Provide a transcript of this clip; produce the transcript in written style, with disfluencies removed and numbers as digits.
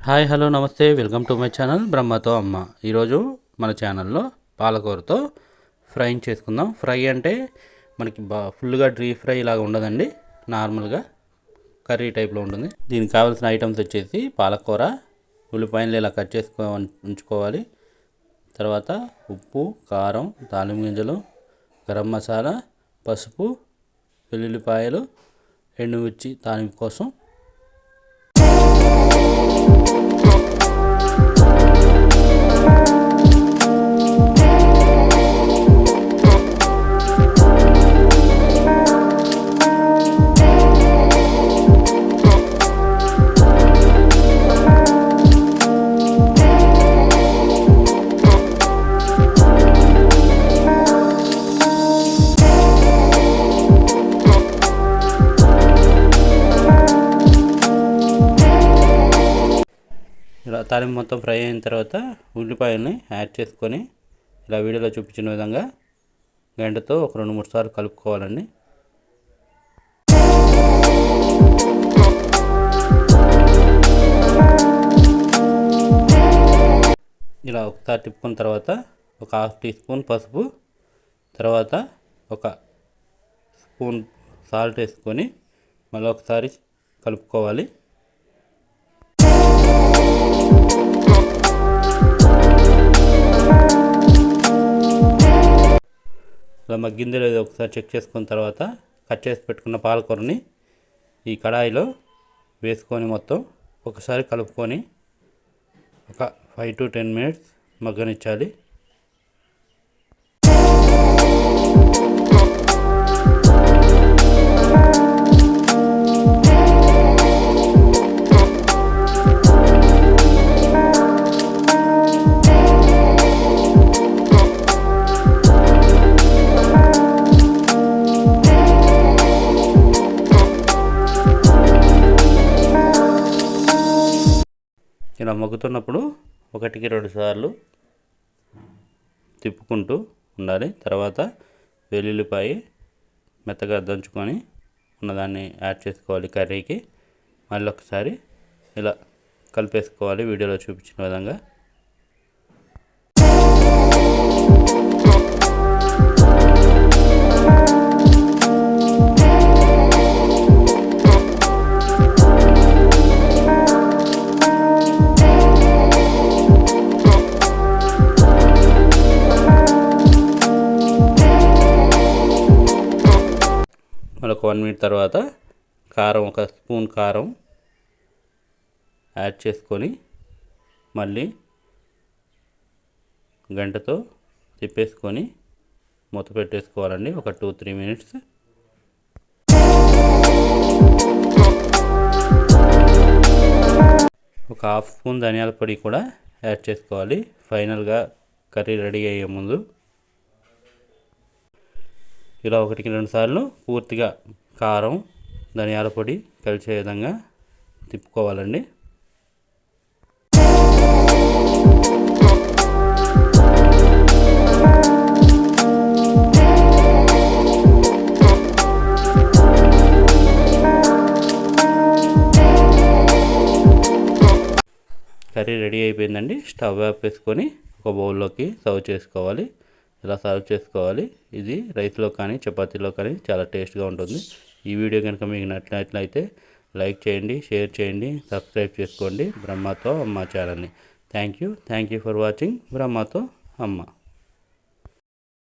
Hi hello నమస్తే welcome to my channel బ్రహ్మతో అమ్మ. ఈరోజు మన ఛానల్లో పాలకూరతో ఫ్రై చేసుకుందాం. ఫ్రై అంటే మనకి ఫుల్గా డీప్ ఫ్రై లాగా ఉండదండి, నార్మల్గా కర్రీ టైప్లో ఉంటుంది. దీనికి కావాల్సిన ఐటమ్స్ వచ్చేసి పాలకూర, ఉల్లిపాయలు ఇలా కట్ ఉంచుకోవాలి. తర్వాత ఉప్పు, కారం, తాలింపు గింజలు, గరం మసాలా, పసుపు, వెల్లుల్లిపాయలు, ఎండుమిర్చి తాలింపు కోసం. ఇలా తాలింపు మొత్తం ఫ్రై అయిన తర్వాత ఉల్లిపాయలని యాడ్ చేసుకొని ఇలా వీడియోలో చూపించిన విధంగా గంటతో ఒక 2-3 సార్లు కలుపుకోవాలండి. ఇలా ఒకసారి తిప్పుకున్న తర్వాత ఒక 1/2 టీ స్పూన్ పసుపు, తర్వాత ఒక స్పూన్ సాల్ట్ వేసుకొని మళ్ళీ ఒకసారి కలుపుకోవాలి. ఇలా మగ్గిందో లేదో ఒకసారి చెక్ చేసుకున్న తర్వాత కట్ చేసి పెట్టుకున్న పాలకూరని ఈ కడాయిలో వేసుకొని మొత్తం ఒకసారి కలుపుకొని ఒక 5 to 10 మినిట్స్ మగ్గనిచ్చాలి. ఇలా మగ్గుతున్నప్పుడు 1-2 సార్లు తిప్పుకుంటూ ఉండాలి. తర్వాత వెల్లుల్లిపాయ మెత్తగా దంచుకొని ఉన్నదాన్ని యాడ్ చేసుకోవాలి కర్రీకి. మళ్ళీ ఒకసారి ఇలా కలిపేసుకోవాలి వీడియోలో చూపించిన విధంగా. ఒక 1 మినిట్ తర్వాత కారం, ఒక స్పూన్ కారం యాడ్ చేసుకొని మళ్ళీ గంటతో తిప్పేసుకొని మూత పెట్టేసుకోవాలండి ఒక 2-3 మినిట్స్. ఒక 1/2 స్పూన్ ధనియాల పొడి కూడా యాడ్ చేసుకోవాలి ఫైనల్గా కర్రీ రెడీ అయ్యే ముందు. ఇలా 1-2 సార్లు పూర్తిగా కారం, ధనియాల పొడి కలిసే విధంగా తిప్పుకోవాలండి. కర్రీ రెడీ అయిపోయిందండి. స్టవ్ ఆపేసుకొని ఒక బౌల్లోకి సర్వ్ చేసుకోవాలి. ఇలా సర్వ్ చేసుకోవాలి. ఇది రైస్లో కానీ చపాతీలో కానీ చాలా టేస్ట్గా ఉంటుంది. ఈ వీడియో కనుక మీకు నచ్చినట్లయితే లైక్ చేయండి, షేర్ చేయండి, సబ్స్క్రైబ్ చేసుకోండి బ్రహ్మతో అమ్మ ఛానల్ని. థ్యాంక్ యూ ఫర్ వాచింగ్ బ్రహ్మతో అమ్మ.